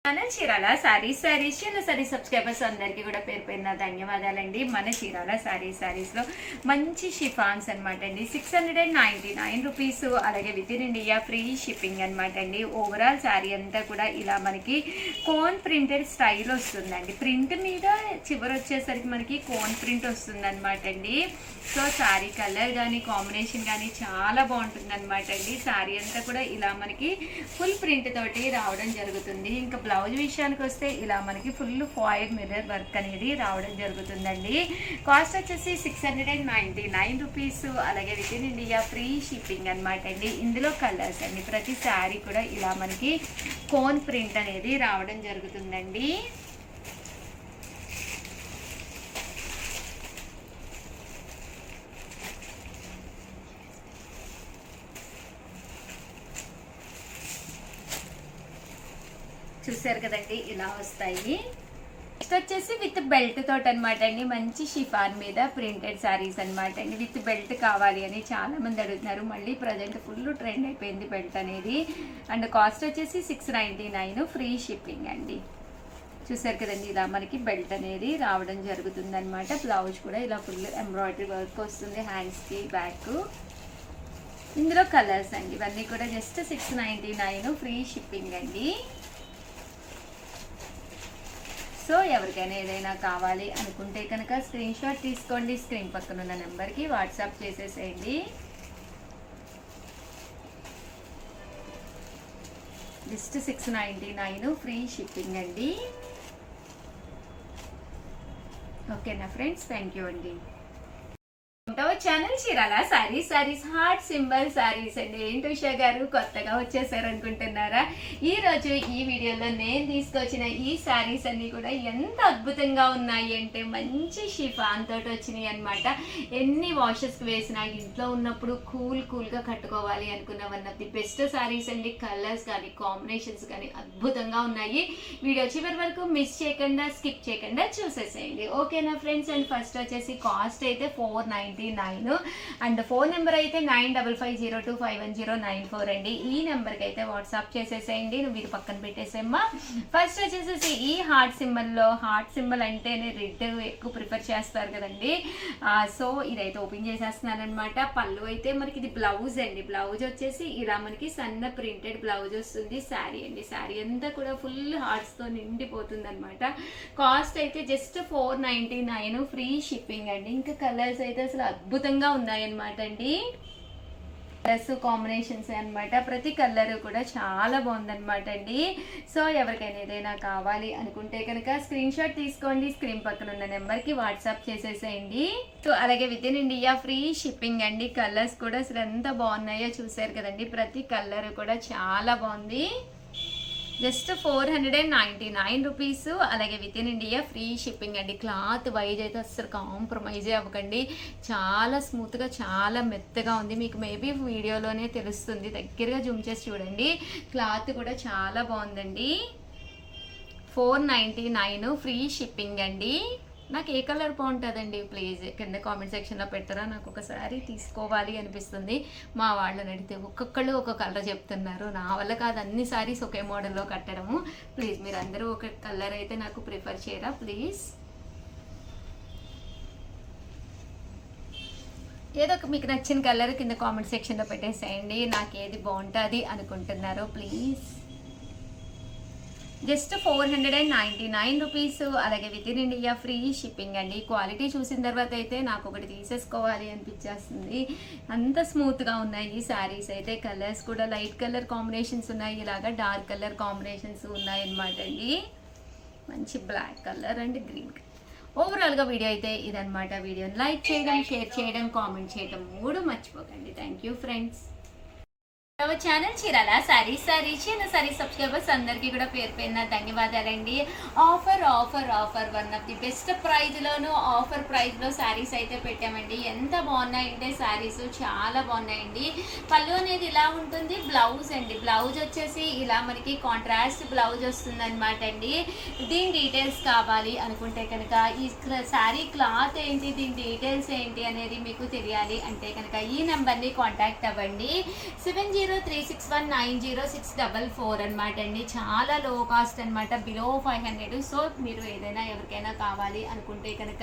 మన చీరాల సారీస్ చిన్న సబ్స్క్రైబర్స్ అందరికీ కూడా పేరు పేరున ధన్యవాదాలండి. మన చీరాల సారీస్ లో మంచి షిఫాన్స్ అనమాట అండి. 699 రూపీస్, అలాగే with in India free shipping అనమాట అండి. ఓవరాల్ శారీ అంతా కూడా ఇలా మనకి కోన్ ప్రింటెడ్ స్టైల్ వస్తుందండి. ప్రింట్ మీద చివరి వచ్చేసరికి మనకి కోన్ ప్రింట్ వస్తుంది అనమాట అండి. సో శారీ కలర్ కానీ కాంబినేషన్ కానీ చాలా బాగుంటుంది అనమాట అండి. శారీ అంతా కూడా ఇలా మనకి ఫుల్ ప్రింట్ తోటి రావడం జరుగుతుంది. ఇంకా బ్లౌజ్ విషయానికి వస్తే ఇలా మనకి ఫుల్ ఫాయిల్ మిర్రర్ వర్క్ అనేది రావడం జరుగుతుందండి. కాస్ట్ వచ్చేసి 699 రూపీస్, అలాగే with in India free shipping అనమాట అండి. ఇందులో కలర్స్ అండి, ప్రతి శారీ కూడా ఇలా మనకి కోన్ ప్రింట్ అనేది రావడం జరుగుతుందండి. చూసారు కదండి, ఇలా వస్తాయి. నెక్స్ట్ వచ్చేసి విత్ బెల్ట్ తోటి అనమాట అండి. మంచి షిఫాన్ మీద ప్రింటెడ్ శారీస్ అనమాట అండి. విత్ బెల్ట్ కావాలి అని చాలా మంది అడుగుతున్నారు. మళ్ళీ ప్రజెంట్ ఫుల్ ట్రెండ్ అయిపోయింది బెల్ట్ అనేది. అండ్ కాస్ట్ వచ్చేసి 699 ఫ్రీ షిప్పింగ్ అండి. చూసారు కదండి, ఇలా మనకి బెల్ట్ అనేది రావడం జరుగుతుంది అనమాట. బ్లౌజ్ కూడా ఇలా ఫుల్ ఎంబ్రాయిడరీ వర్క్ వస్తుంది, హ్యాండ్స్కి బ్యాక్. ఇందులో కలర్స్ అండి, ఇవన్నీ కూడా జస్ట్ 699 ఫ్రీ షిప్పింగ్ అండి. సో ఎవరికైనా ఏదైనా కావాలి అనుకుంటే కనుక స్క్రీన్ షాట్ తీసుకోండి, స్క్రీన్ పక్కన ఉన్న నెంబర్కి వాట్సాప్ చేసేసేయండి. జస్ట్ 699 ఫ్రీ షిప్పింగ్ అండి. ఓకేనా ఫ్రెండ్స్, థ్యాంక్ యూ అండి. Channel Chirala saris heart symbol saris అండి. ఏంటి ఉషా గారు కొత్తగా వచ్చేసారు అనుకుంటున్నారా? ఈ రోజు ఈ వీడియోలో నేను తీసుకొచ్చిన ఈ సారీస్ అన్ని కూడా ఎంత అద్భుతంగా ఉన్నాయి అంటే మంచి షిఫాన్ తోటి వచ్చినాయి అనమాట. ఎన్ని వాషెస్కి వేసినా ఇంట్లో ఉన్నప్పుడు కూల్గా కట్టుకోవాలి అనుకున్న one of the best saris అండి. కలర్స్ కానీ కాంబినేషన్స్ కానీ అద్భుతంగా ఉన్నాయి. వీడియో చివరి వరకు మిస్ చేయకుండా స్కిప్ చేయకుండా చూసేసేయండి. ఓకేనా ఫ్రెండ్స్? అండ్ ఫస్ట్ వచ్చేసి కాస్ట్ అయితే 499 అండ్ ఫోన్ నెంబర్ అయితే 9550251094 అండి. ఈ నెంబర్కి అయితే వాట్సాప్ చేసేసేయండి. నువ్వు ఇది పక్కన పెట్టేసేమ్మా. ఫస్ట్ వచ్చేసేసి ఈ హార్ట్ సింబల్ అంటేనే రెడ్ ఎక్కువ ప్రిఫర్ చేస్తారు కదండి. సో ఇదైతే ఓపెన్ చేసేస్తున్నాను అనమాట. పళ్ళు అయితే మనకి ఇది బ్లౌజ్ అండి. బ్లౌజ్ వచ్చేసి ఇలా మనకి సన్న ప్రింటెడ్ బ్లౌజ్ వస్తుంది. శారీ అండి, శారీ అంతా కూడా ఫుల్ హార్ట్స్తో నిండిపోతుంది అనమాట. కాస్ట్ అయితే జస్ట్ 499 ఫ్రీ షిప్పింగ్ అండి. ఇంకా కలర్స్ అయితే అసలు అద్భుతంగా ఉన్నాయన్నమాట అండి. కలర్స్ కాంబినేషన్స్ అనమాట. ప్రతి కలర్ కూడా చాలా బాగుందన్నమాట అండి. సో ఎవరికైనా ఏదైనా కావాలి అనుకుంటే కనుక స్క్రీన్ షాట్ తీసుకోండి, స్క్రీన్ పక్కన ఉన్న నెంబర్కి వాట్సాప్ చేసేసేయండి. సో అలాగే with in India free shipping అండి. కలర్స్ కూడా అసలు ఎంత బాగున్నాయో చూసారు కదండి. ప్రతి కలర్ కూడా చాలా బాగుంది. జస్ట్ 499 రూపీస్, అలాగే with in India free shipping అండి. క్లాత్ వైజ్ అయితే అసలు కాంప్రమైజే అవ్వకండి. చాలా స్మూత్గా చాలా మెత్తగా ఉంది. మీకు మేబీ వీడియోలోనే తెలుస్తుంది, దగ్గరగా జూమ్ చేసి చూడండి. క్లాత్ కూడా చాలా బాగుందండి. 499 ఫ్రీ షిప్పింగ్ అండి. నాకు ఏ కలర్ బాగుంటుందండి ప్లీజ్ కింద కామెంట్ సెక్షన్లో పెట్టరా? నాకు ఒకసారి తీసుకోవాలి అనిపిస్తుంది. మా వాళ్ళని అడిగితే ఒక్కొక్కళ్ళు ఒక కలర్ చెప్తున్నారు. నా వల్ల కాదు అన్ని సారీస్ ఒకే మోడల్లో కట్టడము. ప్లీజ్ మీరు అందరూ ఒక కలర్ అయితే నాకు ప్రిఫర్ చేయరా ప్లీజ్? ఏదో ఒక మీకు నచ్చిన కలర్ కింద కామెంట్ సెక్షన్లో పెట్టేసేయండి. నాకు ఏది బాగుంటుంది అనుకుంటున్నారో ప్లీజ్. జస్ట్ 499 రూపీస్, అలాగే with in India free shipping అండి. క్వాలిటీ చూసిన తర్వాత అయితే నాకు ఒకటి తీసేసుకోవాలి అనిపించేస్తుంది. అంత స్మూత్గా ఉన్నాయి ఈ శారీస్ అయితే. కలర్స్ కూడా లైట్ కలర్ కాంబినేషన్స్ ఉన్నాయి, ఇలాగా డార్క్ కలర్ కాంబినేషన్స్ ఉన్నాయి అన్నమాట అండి. మంచి black colour and green colour. ఓవరాల్గా వీడియో అయితే ఇదనమాట. వీడియోని లైక్ చేయడం, షేర్ చేయడం, కామెంట్ చేయడం మూడు మర్చిపోకండి. Thank you friends. Channel Chirala sarees చిన్న సబ్స్క్రైబర్స్ అందరికీ కూడా పేరు పేరున ధన్యవాదాలండి. Offer one of the best ప్రైజ్లోను ఆఫర్ ప్రైజ్లో శారీస్ అయితే పెట్టామండి. ఎంత బాగున్నాయంటే శారీస్ చాలా బాగున్నాయండి. పళ్ళు అనేది ఇలా ఉంటుంది. బ్లౌజ్ అండి, బ్లౌజ్ వచ్చేసి ఇలా మనకి కాంట్రాస్ట్ బ్లౌజ్ వస్తుంది అనమాట అండి. దీని డీటెయిల్స్ కావాలి అనుకుంటే కనుక ఈ శారీ క్లాత్ ఏంటి, దీని డీటెయిల్స్ ఏంటి అనేది మీకు తెలియాలి అంటే కనుక ఈ నెంబర్ని కాంటాక్ట్ అవ్వండి. 70 7036190644 అనమాట అండి. చాలా లో కాస్ట్ అనమాట, బిలో 500. సో మీరు ఏదైనా ఎవరికైనా కావాలి అనుకుంటే కనుక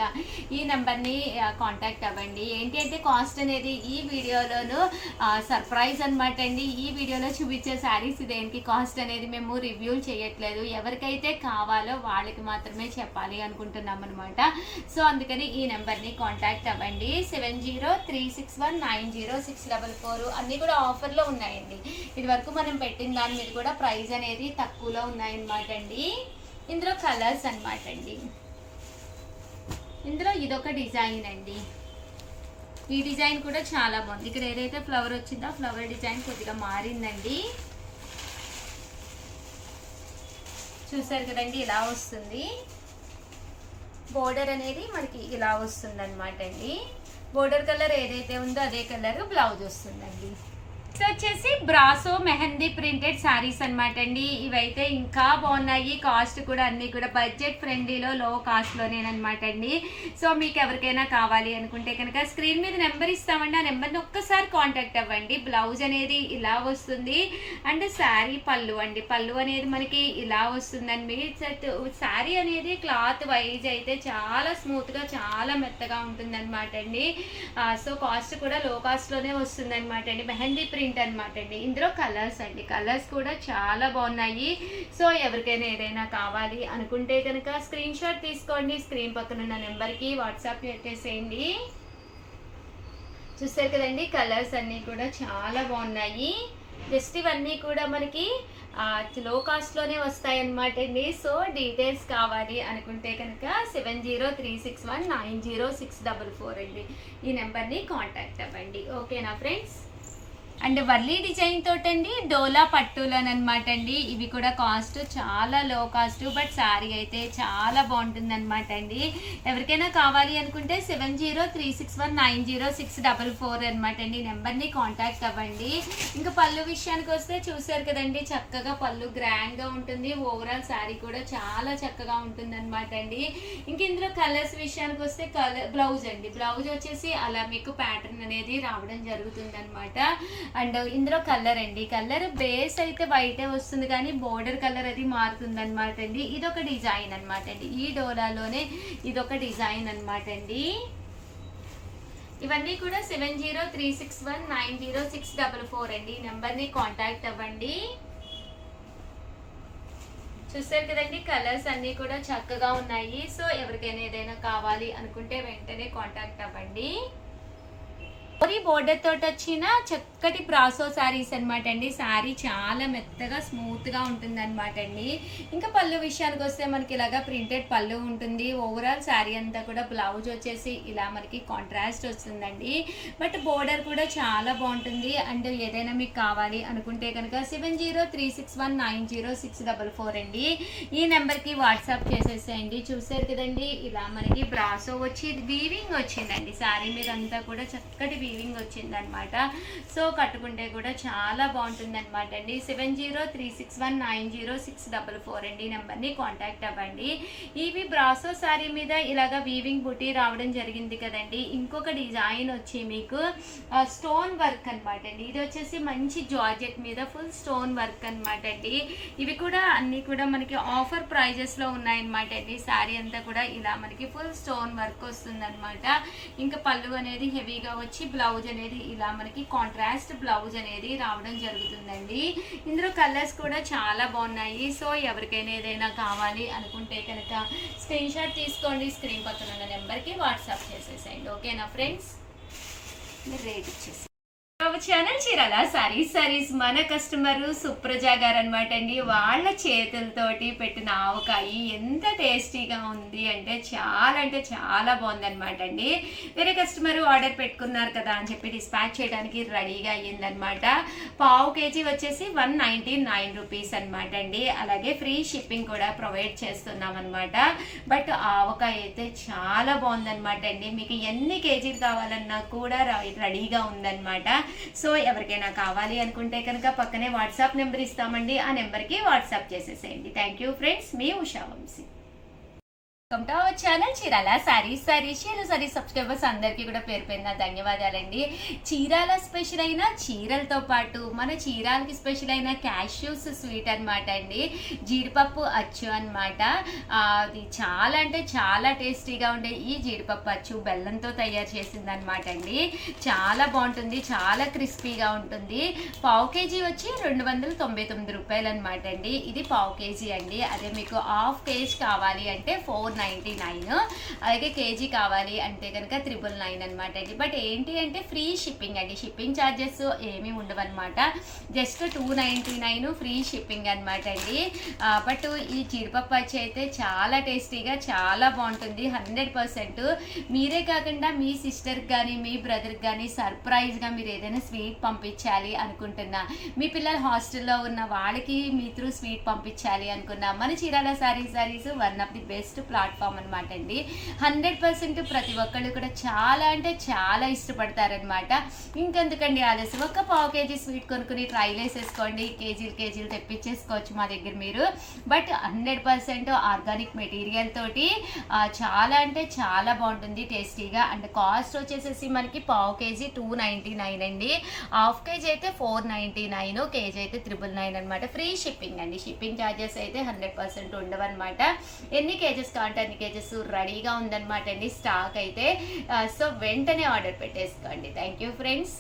ఈ నెంబర్ని కాంటాక్ట్ అవ్వండి. ఏంటి అంటే కాస్ట్ అనేది ఈ వీడియోలోను సర్ప్రైజ్ అనమాట అండి. ఈ వీడియోలో చూపించే శారీస్ ఇదేంటి కాస్ట్ అనేది మేము రివ్యూ చేయట్లేదు, ఎవరికైతే కావాలో వాళ్ళకి మాత్రమే చెప్పాలి అనుకుంటున్నాం అనమాట. సో అందుకని ఈ నెంబర్ని కాంటాక్ట్ అవ్వండి. 7036190644. అన్నీ కూడా ఆఫర్లో ఉన్నాయండి. ఇది వరకు మనం పెట్టిన దాని మీద కూడా ప్రైస్ అనేది తక్కువలో ఉన్నాయన్నమాట అండి. ఇందులో కలర్స్ అనమాట అండి. ఇందులో ఇదొక డిజైన్ అండి. ఈ డిజైన్ కూడా చాలా బాగుంది. ఇక్కడ ఏదైతే ఫ్లవర్ వచ్చిందో ఫ్లవర్ డిజైన్ కొద్దిగా మారిందండి. చూసారు కదండి, ఇలా వస్తుంది. బోర్డర్ అనేది మనకి ఇలా వస్తుంది అనమాట అండి. బోర్డర్ కలర్ ఏదైతే ఉందో అదే కలర్ బ్లౌజ్ వస్తుందండి. సో వచ్చేసి బ్రాసో మెహందీ ప్రింటెడ్ శారీస్ అనమాట అండి. ఇవైతే ఇంకా బాగున్నాయి. కాస్ట్ కూడా అన్నీ కూడా బడ్జెట్ ఫ్రెండ్లీలో లో కాస్ట్లోనేనమాట అండి. సో మీకు ఎవరికైనా కావాలి అనుకుంటే కనుక స్క్రీన్ మీద నెంబర్ ఇస్తామండి, ఆ నెంబర్ని ఒక్కసారి కాంటాక్ట్ అవ్వండి. బ్లౌజ్ అనేది ఇలా వస్తుంది అండ్ శారీ పళ్ళు అండి. పళ్ళు అనేది మనకి ఇలా వస్తుందండి. శారీ అనేది క్లాత్ వైజ్ అయితే చాలా స్మూత్గా చాలా మెత్తగా ఉంటుంది అనమాట అండి. సో కాస్ట్ కూడా లో కాస్ట్లోనే వస్తుంది అనమాట అండి. మెహందీ ప్రింట్ అనమాట అండి. ఇందులో కలర్స్ అండి, కలర్స్ కూడా చాలా బాగున్నాయి. సో ఎవరికైనా ఏదైనా కావాలి అనుకుంటే కనుక స్క్రీన్ షాట్ తీసుకోండి, స్క్రీన్ పక్కన ఉన్న నెంబర్కి వాట్సాప్ పెట్టేసేయండి. చూస్తారు కదండి, కలర్స్ అన్నీ కూడా చాలా బాగున్నాయి. జస్ట్ ఇవన్నీ కూడా మనకి లో కాస్ట్లోనే వస్తాయన్నమాట అండి. సో డీటెయిల్స్ కావాలి అనుకుంటే కనుక 7036190644 అండి. ఈ నెంబర్ని కాంటాక్ట్ అవ్వండి. ఓకేనా ఫ్రెండ్స్? అండ్ వర్లీ డిజైన్ తోటండి డోలా పట్టులోనమాట అండి. ఇవి కూడా కాస్ట్ చాలా లో కాస్ట్, బట్ శారీ అయితే చాలా బాగుంటుంది అనమాట అండి. ఎవరికైనా కావాలి అనుకుంటే 7036190644 అనమాట అండి. నెంబర్ని కాంటాక్ట్ అవ్వండి. ఇంకా పళ్ళు విషయానికి వస్తే చూసారు కదండి, చక్కగా పళ్ళు గ్రాండ్గా ఉంటుంది. ఓవరాల్ శారీ కూడా చాలా చక్కగా ఉంటుంది అనమాట అండి. ఇంక ఇందులో కలర్స్ విషయానికి వస్తే బ్లౌజ్ అండి. బ్లౌజ్ వచ్చేసి అలా మీకు ప్యాటర్న్ అనేది రావడం జరుగుతుంది అనమాట. అండ్ ఇందులో కలర్ అండి. కలర్ బేస్ అయితే వైటే వస్తుంది కానీ బోర్డర్ కలర్ అది మారుతుంది అనమాట అండి. ఇదొక డిజైన్ అనమాట అండి. ఈ డోలాలోనే ఇదొక డిజైన్ అనమాట అండి. ఇవన్నీ కూడా 7036190644 అండి. ఈ నెంబర్ని కాంటాక్ట్ అవ్వండి. చూస్తారు కదండి, కలర్స్ అన్నీ కూడా చక్కగా ఉన్నాయి. సో ఎవరికైనా ఏదైనా కావాలి అనుకుంటే వెంటనే కాంటాక్ట్ అవ్వండి. బోర్డర్ తోటి వచ్చిన చక్కటి బ్రాసో శారీస్ అనమాట అండి. శారీ చాలా మెత్తగా స్మూత్ గా ఉంటుంది అనమాట అండి. ఇంకా పళ్ళు విషయానికి వస్తే మనకి ఇలాగా ప్రింటెడ్ పళ్ళు ఉంటుంది. ఓవరాల్ శారీ అంతా కూడా బ్లౌజ్ వచ్చేసి ఇలా మనకి కాంట్రాస్ట్ వస్తుందండి. బట్ బోర్డర్ కూడా చాలా బాగుంటుంది. అండ్ ఏదైనా మీకు కావాలి అనుకుంటే కనుక 7036190644 అండి. ఈ నెంబర్కి వాట్సాప్ చేసేసేయండి. చూసారు కదండి, ఇలా మనకి బ్రాసో వచ్చి వీవింగ్ వచ్చిందండి. శారీ మీద అంతా కూడా చక్కటి వీవింగ్ వచ్చింది అనమాట. సో కట్టుకుంటే కూడా చాలా బాగుంటుంది అనమాట అండి. 7036190644 అండి. నెంబర్ని కాంటాక్ట్ అవ్వండి. ఇవి బ్రాసో శారీ మీద ఇలాగా వీవింగ్ బుటీ రావడం జరిగింది కదండి. ఇంకొక డిజైన్ వచ్చి మీకు స్టోన్ వర్క్ అనమాట అండి. ఇది వచ్చేసి మంచి జార్జెట్ మీద ఫుల్ స్టోన్ వర్క్ అనమాట అండి. ఇవి కూడా అన్ని కూడా మనకి ఆఫర్ ప్రైజెస్లో ఉన్నాయన్నమాట అండి. శారీ అంతా కూడా ఇలా మనకి ఫుల్ స్టోన్ వర్క్ వస్తుంది అనమాట. ఇంకా పళ్ళు అనేది హెవీగా వచ్చి బ్లౌజ్ అనేది ఇలా మనకి కాంట్రాస్ట్ బ్లౌజ్ అనేది రావడం జరుగుతుందండి. ఇందులో కలర్స్ కూడా చాలా బాగున్నాయి. సో ఎవరికైనా ఏదైనా కావాలి అనుకుంటే కనుక స్క్రీన్ షాట్ తీసుకోండి, స్క్రీన్ పక్కన ఉన్న నెంబర్కి వాట్సాప్ చేసేసేయండి. ఓకేనా ఫ్రెండ్స్? మీరు రేట్ ఇచ్చేసి ఛానల్ చీరాల సారీస్ మన కస్టమర్ సుప్రజ గారు అనమాట అండి. వాళ్ళ చేతులతోటి పెట్టిన ఆవకాయ ఎంత టేస్టీగా ఉంది అంటే చాలా బాగుంది అనమాట అండి. వేరే కస్టమర్ ఆర్డర్ పెట్టుకున్నారు కదా అని చెప్పి డిస్పాచ్ చేయడానికి రెడీగా అయ్యిందనమాట. పావు కేజీ వచ్చేసి 199 రూపీస్ అనమాట అండి. అలాగే ఫ్రీ షిప్పింగ్ కూడా ప్రొవైడ్ చేస్తున్నాం అనమాట. బట్ ఆవకాయ అయితే చాలా బాగుందనమాట అండి. మీకు ఎన్ని కేజీలు కావాలన్నా కూడా రెడీగా ఉందన్నమాట. సో ఎవరికైనా కావాలి అనుకుంటే కనుక పక్కనే వాట్సాప్ నెంబర్ ఇస్తామండి. ఆ నెంబర్కి వాట్సాప్ చేసేసేయండి. థ్యాంక్ యూ ఫ్రెండ్స్, మీ Usha Vamshi. Welcome to our channel Chirala sarees subscribers అందరికీ కూడా పేరు పేరున ధన్యవాదాలండి. చీరాల స్పెషల్ అయిన చీరలతో పాటు మన చీరాలకి స్పెషల్ అయిన క్యాష్యూస్ స్వీట్ అనమాట అండి. జీడిపప్పు అచ్చు అనమాట. అది చాలా అంటే చాలా టేస్టీగా ఉండే ఈ జీడిపప్పు అచ్చు బెల్లంతో తయారు చేసింది అనమాట అండి. చాలా బాగుంటుంది, చాలా క్రిస్పీగా ఉంటుంది. పావు కేజీ వచ్చి 299 రూపాయలు అనమాట అండి. ఇది పావు కేజీ అండి. అదే మీకు హాఫ్ కేజీ కావాలి అంటే 499. అలాగే కేజీ కావాలి అంటే కనుక 999 అనమాట అండి. బట్ ఏంటి అంటే ఫ్రీ షిప్పింగ్ అండి. షిప్పింగ్ ఛార్జెస్ ఏమీ ఉండవన్నమాట. జస్ట్ 299 ఫ్రీ షిప్పింగ్ అనమాట అండి. బట్ ఈ జీడిపప్పు వచ్చి అయితే చాలా టేస్టీగా చాలా బాగుంటుంది. 100%. మీరే కాకుండా మీ సిస్టర్కి కానీ మీ బ్రదర్కి కానీ సర్ప్రైజ్గా మీరు ఏదైనా స్వీట్ పంపించాలి అనుకుంటున్నా, మీ పిల్లలు హాస్టల్లో ఉన్న వాళ్ళకి మీ త్రూ స్వీట్ పంపించాలి అనుకున్నా, మన Chirala saris one of the best platform అనమాట అండి. 100% ప్రతి ఒక్కళ్ళు కూడా చాలా అంటే చాలా ఇష్టపడతారనమాట. ఇంకెందుకండి ఆలస్యం, ఒక పావు కేజీ స్వీట్ కొనుక్కుని ట్రైల్ వేసేసుకోండి. కేజీలు తెప్పించేసుకోవచ్చు మా దగ్గర మీరు. బట్ 100% ఆర్గానిక్ మెటీరియల్ తోటి చాలా అంటే చాలా బాగుంటుంది టేస్టీగా. అండ్ కాస్ట్ వచ్చేసేసి మనకి పావు కేజీ 299 అండి. హాఫ్ కేజీ అయితే 499, కేజీ అయితే 999 అనమాట. ఫ్రీ షిప్పింగ్ అండి. షిప్పింగ్ ఛార్జెస్ అయితే 100% ఉండవన్నమాట. ఎన్ని కేజెస్ కావాలంటే అన్ని కేజెస్ రెడీగా ఉందన్నమాట అండి స్టాక్ అయితే. సో వెంటనే ఆర్డర్ పెట్టేసుకోండి. Thank you friends.